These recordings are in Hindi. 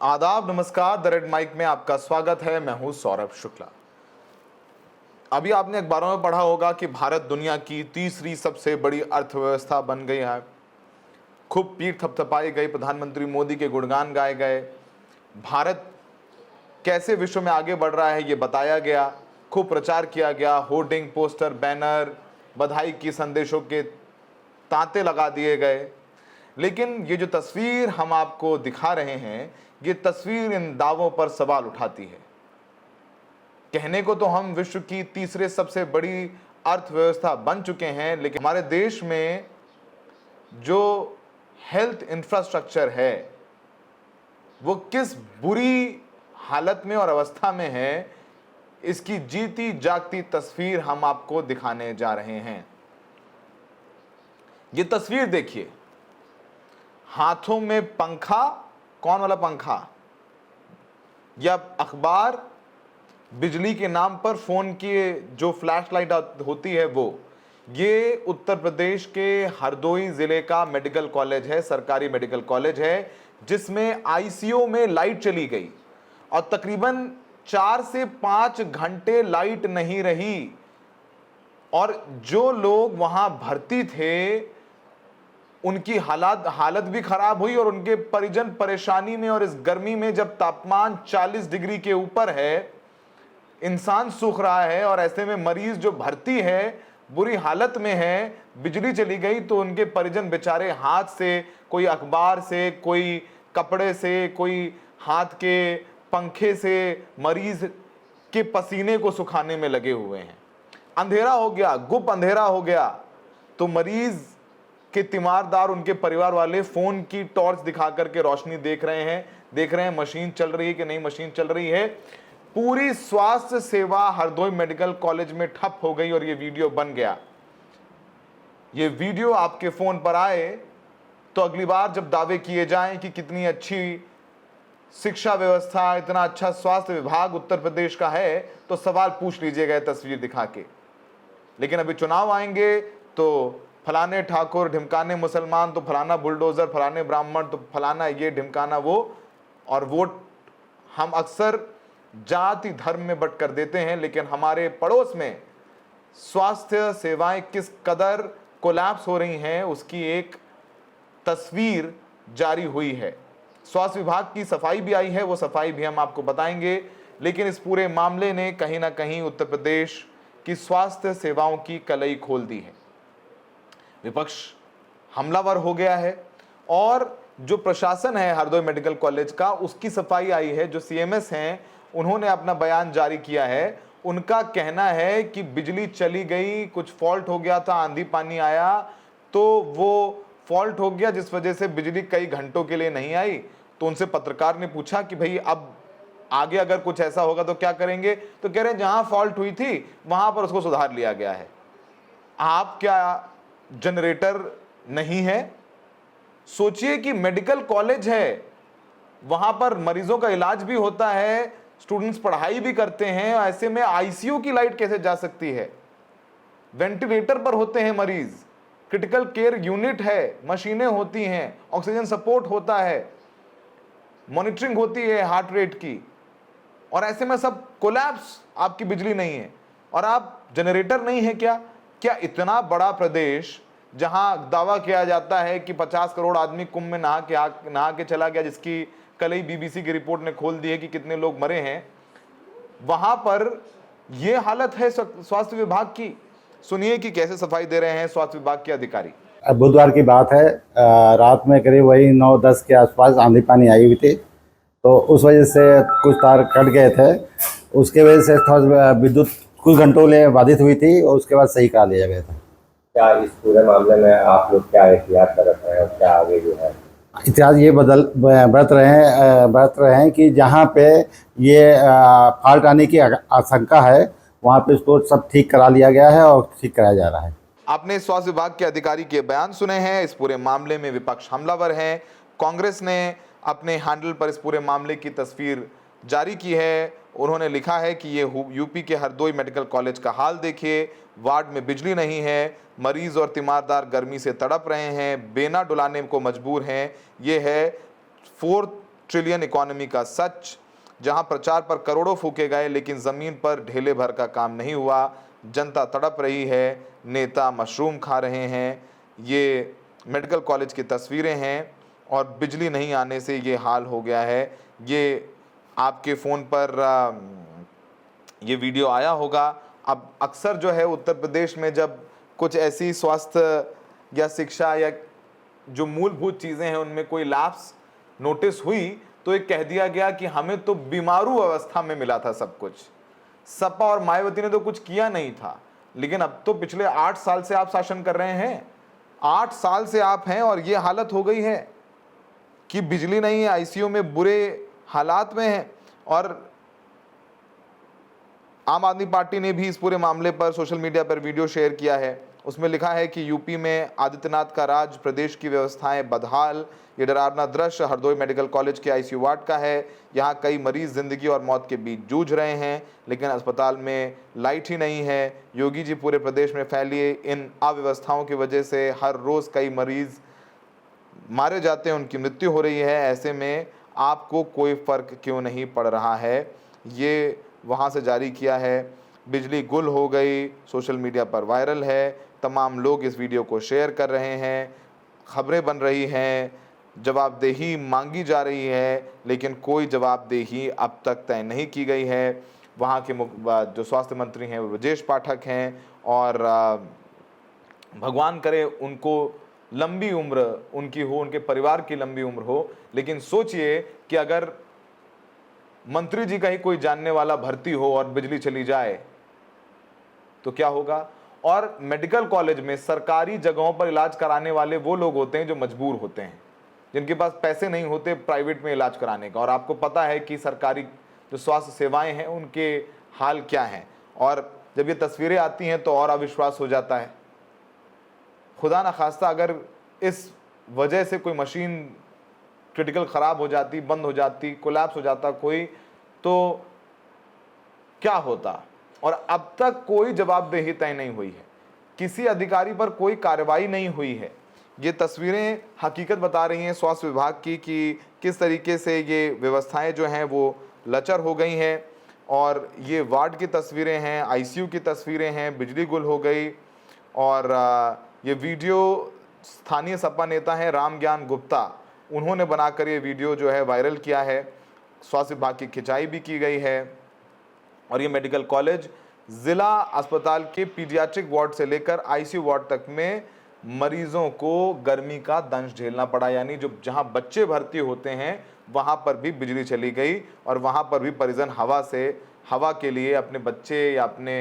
आदाब, नमस्कार। द रेड माइक में आपका स्वागत है। मैं हूं सौरभ शुक्ला। अभी आपने अखबारों में पढ़ा होगा कि भारत दुनिया की तीसरी सबसे बड़ी अर्थव्यवस्था बन गई है। खूब पीठ थपथपाई गई, प्रधानमंत्री मोदी के गुणगान गाए गए, भारत कैसे विश्व में आगे बढ़ रहा है ये बताया गया, खूब प्रचार किया गया, होर्डिंग, पोस्टर, बैनर, बधाई की संदेशों के तांते लगा दिए गए। लेकिन ये जो तस्वीर हम आपको दिखा रहे हैं, ये तस्वीर इन दावों पर सवाल उठाती है। कहने को तो हम विश्व की तीसरे सबसे बड़ी अर्थव्यवस्था बन चुके हैं, लेकिन हमारे देश में जो हेल्थ इंफ्रास्ट्रक्चर है वो किस बुरी हालत में और अवस्था में है, इसकी जीती जागती तस्वीर हम आपको दिखाने जा रहे हैं। ये तस्वीर देखिए, हाथों में पंखा, कौन वाला पंखा, या अखबार, बिजली के नाम पर फोन की जो फ्लैश लाइट होती है वो। ये उत्तर प्रदेश के हरदोई जिले का मेडिकल कॉलेज है, सरकारी मेडिकल कॉलेज है, जिसमें आईसीयू में लाइट चली गई और तकरीबन 4 से 5 घंटे लाइट नहीं रही। और जो लोग वहां भर्ती थे उनकी हालत भी खराब हुई और उनके परिजन परेशानी में। और इस गर्मी में जब तापमान 40 डिग्री के ऊपर है, इंसान सूख रहा है और ऐसे में मरीज जो भर्ती है बुरी हालत में है, बिजली चली गई तो उनके परिजन बेचारे हाथ से, कोई अखबार से, कोई कपड़े से, कोई हाथ के पंखे से मरीज के पसीने को सुखाने में लगे हुए हैं। अंधेरा हो गया, गुप अंधेरा हो गया, तो मरीज के तीमारदार, उनके परिवार वाले फोन की टॉर्च दिखा करके रोशनी देख रहे हैं मशीन चल रही है कि नहीं मशीन चल रही है। पूरी स्वास्थ्य सेवा हरदोई मेडिकल कॉलेज में ठप हो गई और ये वीडियो बन गया। ये वीडियो आपके फोन पर आए तो अगली बार जब दावे किए जाएं कि कितनी अच्छी शिक्षा व्यवस्था, इतना अच्छा स्वास्थ्य विभाग उत्तर प्रदेश का है, तो सवाल पूछ लीजिएगा तस्वीर दिखा के। लेकिन अभी चुनाव आएंगे तो फलाने ठाकुर, ढिमकाने मुसलमान, तो फलाना बुलडोजर, फलाने ब्राह्मण, तो फलाना ये, ढिमकाना वो। और वोट हम अक्सर जाति धर्म में बंट कर देते हैं, लेकिन हमारे पड़ोस में स्वास्थ्य सेवाएं किस कदर कोलैप्स हो रही हैं उसकी एक तस्वीर जारी हुई है। स्वास्थ्य विभाग की सफाई भी आई है, वो सफाई भी हम आपको बताएंगे। लेकिन इस पूरे मामले ने कहीं ना कहीं उत्तर प्रदेश की स्वास्थ्य सेवाओं की कलई खोल दी है। विपक्ष हमलावर हो गया है और जो प्रशासन है हरदोई मेडिकल कॉलेज का, उसकी सफाई आई है। जो सीएमएस हैं उन्होंने अपना बयान जारी किया है। उनका कहना है कि बिजली चली गई, कुछ फॉल्ट हो गया था, आंधी पानी आया तो वो फॉल्ट हो गया जिस वजह से बिजली कई घंटों के लिए नहीं आई। तो उनसे पत्रकार ने पूछा कि भाई अब आगे अगर कुछ ऐसा होगा तो क्या करेंगे, तो कह रहे हैं जहां फॉल्ट हुई थी वहां पर उसको सुधार लिया गया है। आप क्या जनरेटर नहीं है? सोचिए कि मेडिकल कॉलेज है, वहां पर मरीजों का इलाज भी होता है, स्टूडेंट्स पढ़ाई भी करते हैं, ऐसे में आईसीयू की लाइट कैसे जा सकती है? वेंटिलेटर पर होते हैं मरीज, क्रिटिकल केयर यूनिट है, मशीनें होती हैं, ऑक्सीजन सपोर्ट होता है, मॉनिटरिंग होती है हार्ट रेट की, और ऐसे में सब कोलैप्स, आपकी बिजली नहीं है और आप जनरेटर नहीं है क्या? क्या इतना बड़ा प्रदेश जहां दावा किया जाता है कि 50 करोड़ आदमी कुंभ में नहा के चला गया, जिसकी कल ही बीबीसी की रिपोर्ट ने खोल दी है कि कितने लोग मरे हैं, वहां पर यह हालत है स्वास्थ्य विभाग की? सुनिए कि कैसे सफाई दे रहे हैं स्वास्थ्य विभाग के अधिकारी। बुधवार की बात है, रात में करीब वही 9-10 के आसपास आंधी पानी आई हुई थी, तो उस वजह से कुछ तार कट गए थे। उसके वजह से थोड़ा विद्युत कुछ घंटों लिए बाधित हुई थी और उसके बाद सही करा लिया गया था। क्या इस पूरे मामले में आप लोग क्या एहतियात बरत रहे हैं और क्या आगे जो है इतिहास ये बरत रहे हैं कि जहाँ पे ये फॉल्ट आने की आशंका है वहाँ पे उसको सब ठीक करा लिया गया है और ठीक कराया जा रहा है। आपने स्वास्थ्य विभाग के अधिकारी के बयान सुने हैं। इस पूरे मामले में विपक्ष हमलावर है। कांग्रेस ने अपने हैंडल पर इस पूरे मामले की तस्वीर जारी की है। उन्होंने लिखा है कि ये यूपी के हरदोई मेडिकल कॉलेज का हाल देखिए, वार्ड में बिजली नहीं है, मरीज और तीमारदार गर्मी से तड़प रहे हैं, बेना डुलाने को मजबूर हैं। ये है 4th ट्रिलियन इकोनॉमी का सच, जहां प्रचार पर करोड़ों फूके गए लेकिन ज़मीन पर ढेले भर का काम नहीं हुआ। जनता तड़प रही है, नेता मशरूम खा रहे हैं। ये मेडिकल कॉलेज की तस्वीरें हैं और बिजली नहीं आने से ये हाल हो गया है। ये आपके फ़ोन पर ये वीडियो आया होगा। अब अक्सर जो है उत्तर प्रदेश में जब कुछ ऐसी स्वास्थ्य या शिक्षा या जो मूलभूत चीज़ें हैं उनमें कोई लैप्स नोटिस हुई तो एक कह दिया गया कि हमें तो बीमारू अवस्था में मिला था सब कुछ, सपा और मायावती ने तो कुछ किया नहीं था। लेकिन अब तो पिछले 8 साल से आप शासन कर रहे हैं, 8 साल से आप हैं और ये हालत हो गई है कि बिजली नहीं है, आईसीयू में बुरे हालात में है। और आम आदमी पार्टी ने भी इस पूरे मामले पर सोशल मीडिया पर वीडियो शेयर किया है। उसमें लिखा है कि यूपी में आदित्यनाथ का राज, प्रदेश की व्यवस्थाएं बदहाल। ये डरावना दृश्य हरदोई मेडिकल कॉलेज के आईसीयू वार्ड का है। यहाँ कई मरीज जिंदगी और मौत के बीच जूझ रहे हैं, लेकिन अस्पताल में लाइट ही नहीं है। योगी जी, पूरे प्रदेश में फैली इन अव्यवस्थाओं की वजह से हर रोज़ कई मरीज मारे जाते हैं, उनकी मृत्यु हो रही है। ऐसे में आपको कोई फ़र्क क्यों नहीं पड़ रहा है? ये वहाँ से जारी किया है। बिजली गुल हो गई, सोशल मीडिया पर वायरल है। तमाम लोग इस वीडियो को शेयर कर रहे हैं, खबरें बन रही हैं, जवाबदेही मांगी जा रही है, लेकिन कोई जवाबदेही अब तक तय नहीं की गई है। वहाँ के जो स्वास्थ्य मंत्री हैं वो ब्रजेश पाठक हैं और भगवान करे उनको लंबी उम्र उनकी हो, उनके परिवार की लंबी उम्र हो। लेकिन सोचिए कि अगर मंत्री जी का ही कोई जानने वाला भर्ती हो और बिजली चली जाए तो क्या होगा? और मेडिकल कॉलेज में सरकारी जगहों पर इलाज कराने वाले वो लोग होते हैं जो मजबूर होते हैं, जिनके पास पैसे नहीं होते प्राइवेट में इलाज कराने का। और आपको पता है कि सरकारी जो स्वास्थ्य सेवाएं हैं उनके हाल क्या हैं। और जब ये तस्वीरें आती हैं तो और अविश्वास हो जाता है। खुदा न खास्ता अगर इस वजह से कोई मशीन क्रिटिकल ख़राब हो जाती, बंद हो जाती, कोलैप्स हो जाता कोई, तो क्या होता? और अब तक कोई जवाबदेही तय नहीं हुई है, किसी अधिकारी पर कोई कार्रवाई नहीं हुई है। ये तस्वीरें हकीकत बता रही हैं स्वास्थ्य विभाग की कि किस तरीके से ये व्यवस्थाएं जो हैं वो लचर हो गई हैं। और ये वार्ड की तस्वीरें हैं, आईसीयू की तस्वीरें हैं, बिजली गुल हो गई। और ये वीडियो स्थानीय सपा नेता हैं राम ज्ञान गुप्ता, उन्होंने बनाकर ये वीडियो जो है वायरल किया है। स्वास्थ्य विभाग की खिंचाई भी की गई है। और ये मेडिकल कॉलेज ज़िला अस्पताल के पीडियाट्रिक वार्ड से लेकर आईसीयू वार्ड तक में मरीजों को गर्मी का दंश झेलना पड़ा। यानी जो जहां बच्चे भर्ती होते हैं वहां पर भी बिजली चली गई और वहां पर भी परिजन हवा के लिए अपने बच्चे या अपने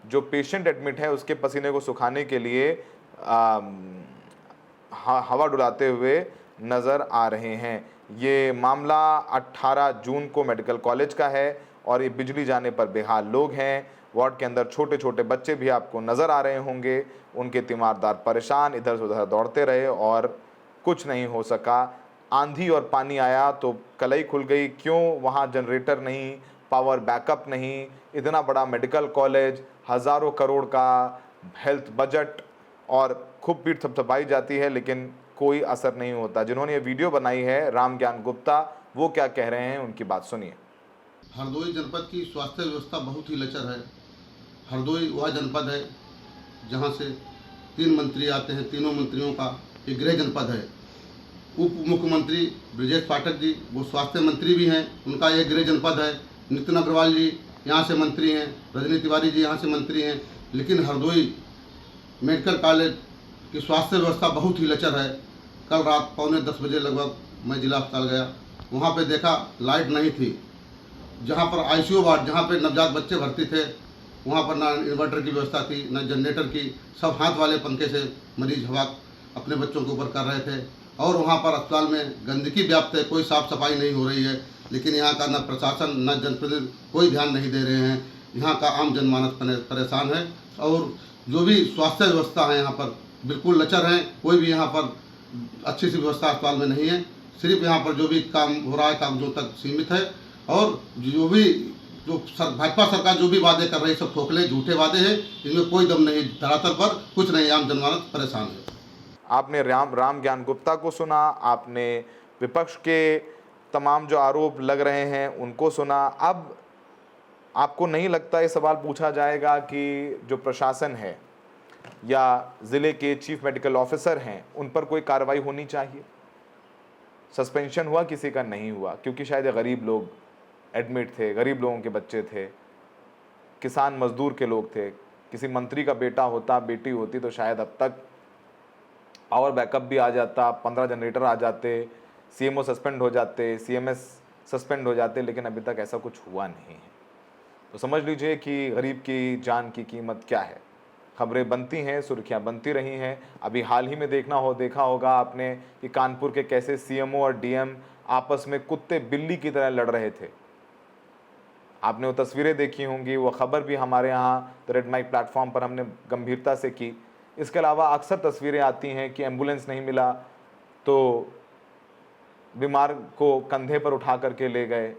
जो पेशेंट एडमिट है उसके पसीने को सुखाने के लिए हवा डुलाते हुए नज़र आ रहे हैं। ये मामला 18 जून को मेडिकल कॉलेज का है और ये बिजली जाने पर बेहाल लोग हैं। वार्ड के अंदर छोटे छोटे बच्चे भी आपको नज़र आ रहे होंगे, उनके तीमारदार परेशान इधर से उधर दौड़ते रहे और कुछ नहीं हो सका। आंधी और पानी आया तो कलई खुल गई। क्यों वहाँ जनरेटर नहीं, पावर बैकअप नहीं? इतना बड़ा मेडिकल कॉलेज, हज़ारों करोड़ का हेल्थ बजट और खूब पीठ थपथपाई जाती है, लेकिन कोई असर नहीं होता। जिन्होंने ये वीडियो बनाई है राम ज्ञान गुप्ता, वो क्या कह रहे हैं उनकी बात सुनिए। हरदोई जनपद की स्वास्थ्य व्यवस्था बहुत ही लचर है। हरदोई वह जनपद है जहां से 3 मंत्री आते हैं, तीनों मंत्रियों का एक गृह जनपद है। उप मुख्यमंत्री ब्रजेश पाठक जी वो स्वास्थ्य मंत्री भी हैं, उनका एक गृह जनपद है। नितिन अग्रवाल जी यहाँ से मंत्री हैं, रजनी तिवारी जी यहाँ से मंत्री हैं। लेकिन हरदोई मेडिकल कॉलेज की स्वास्थ्य व्यवस्था बहुत ही लचर है। कल रात 9:45 बजे लगभग मैं जिला अस्पताल गया, वहाँ पे देखा लाइट नहीं थी। जहाँ पर आईसीयू वार्ड, जहाँ पे नवजात बच्चे भर्ती थे, वहाँ पर ना इन्वर्टर की व्यवस्था थी, ना जनरेटर की। सब हाथ वाले पंखे से मरीज हवा अपने बच्चों के ऊपर कर रहे थे। और वहाँ पर अस्पताल में गंदगी व्याप्त है, कोई साफ़ सफाई नहीं हो रही है। लेकिन यहाँ का न प्रशासन न जनप्रतिनिधि कोई ध्यान नहीं दे रहे हैं। यहाँ का आम जनमानस परेशान है और जो भी स्वास्थ्य व्यवस्था है यहाँ पर बिल्कुल लचर है। कोई भी यहाँ पर अच्छी सी व्यवस्था अस्पताल में नहीं है। सिर्फ यहाँ पर जो भी काम हो रहा है कागजों तक सीमित है। और जो भाजपा सरकार जो भी वादे कर रही है सब खोखले झूठे वादे हैं, इनमें कोई दम नहीं, धरातल पर कुछ नहीं, आम जनमानस परेशान है। आपने राम ज्ञान गुप्ता को सुना, आपने विपक्ष के तमाम जो आरोप लग रहे हैं उनको सुना। अब आपको नहीं लगता ये सवाल पूछा जाएगा कि जो प्रशासन है या ज़िले के चीफ मेडिकल ऑफिसर हैं उन पर कोई कार्रवाई होनी चाहिए? सस्पेंशन हुआ, किसी का नहीं हुआ, क्योंकि शायद ये गरीब लोग एडमिट थे, गरीब लोगों के बच्चे थे, किसान मजदूर के लोग थे। किसी मंत्री का बेटा होता, बेटी होती तो शायद अब तक पावर बैकअप भी आ जाता, 15 जनरेटर आ जाते, सीएमओ सस्पेंड हो जाते, सीएमएस सस्पेंड हो जाते, लेकिन अभी तक ऐसा कुछ हुआ नहीं है। तो समझ लीजिए कि गरीब की जान की कीमत क्या है। खबरें बनती हैं, सुर्खियां बनती रही हैं। अभी हाल ही में देखा होगा आपने कि कानपुर के कैसे सीएमओ और डीएम आपस में कुत्ते बिल्ली की तरह लड़ रहे थे। आपने वो तस्वीरें देखी होंगी, वो खबर भी हमारे यहाँ द रेड माइक प्लेटफॉर्म पर हमने गंभीरता से की। इसके अलावा अक्सर तस्वीरें आती हैं कि एम्बुलेंस नहीं मिला तो बीमार को कंधे पर उठा करके ले गए,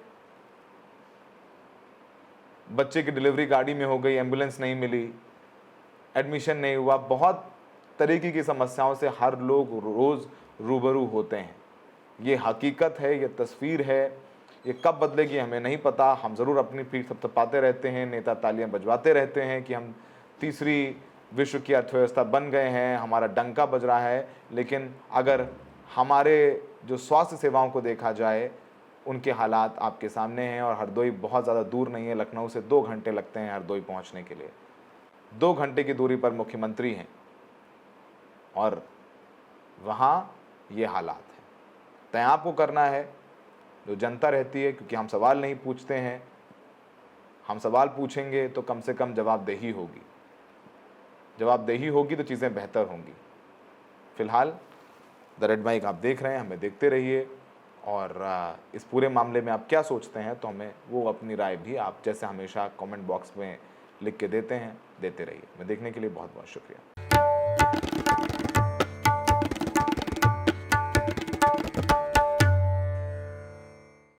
बच्चे की डिलीवरी गाड़ी में हो गई, एम्बुलेंस नहीं मिली, एडमिशन नहीं हुआ। बहुत तरीके की समस्याओं से हर लोग रोज़ रूबरू होते हैं। ये हकीकत है, ये तस्वीर है। ये कब बदलेगी हमें नहीं पता। हम ज़रूर अपनी पीठ थपथपाते रहते हैं, नेता तालियां बजवाते रहते हैं कि हम तीसरी विश्व की अर्थव्यवस्था बन गए हैं, हमारा डंका बज रहा है। लेकिन अगर हमारे जो स्वास्थ्य सेवाओं को देखा जाए, उनके हालात आपके सामने हैं। और हरदोई बहुत ज़्यादा दूर नहीं है, लखनऊ से 2 घंटे लगते हैं हरदोई पहुंचने के लिए। 2 घंटे की दूरी पर मुख्यमंत्री हैं और वहाँ ये हालात हैं। तय आपको करना है, जो जनता रहती है, क्योंकि हम सवाल नहीं पूछते हैं। हम सवाल पूछेंगे तो कम से कम जवाबदेही होगी। जवाबदेही होगी तो चीज़ें बेहतर होंगी। फिलहाल द रेड माइक आप देख रहे हैं, हमें देखते रहिए। और इस पूरे मामले में आप क्या सोचते हैं तो हमें वो अपनी राय भी आप जैसे हमेशा कमेंट बॉक्स में लिख के देते हैं, देते रहिए। मैं देखने के लिए बहुत बहुत शुक्रिया।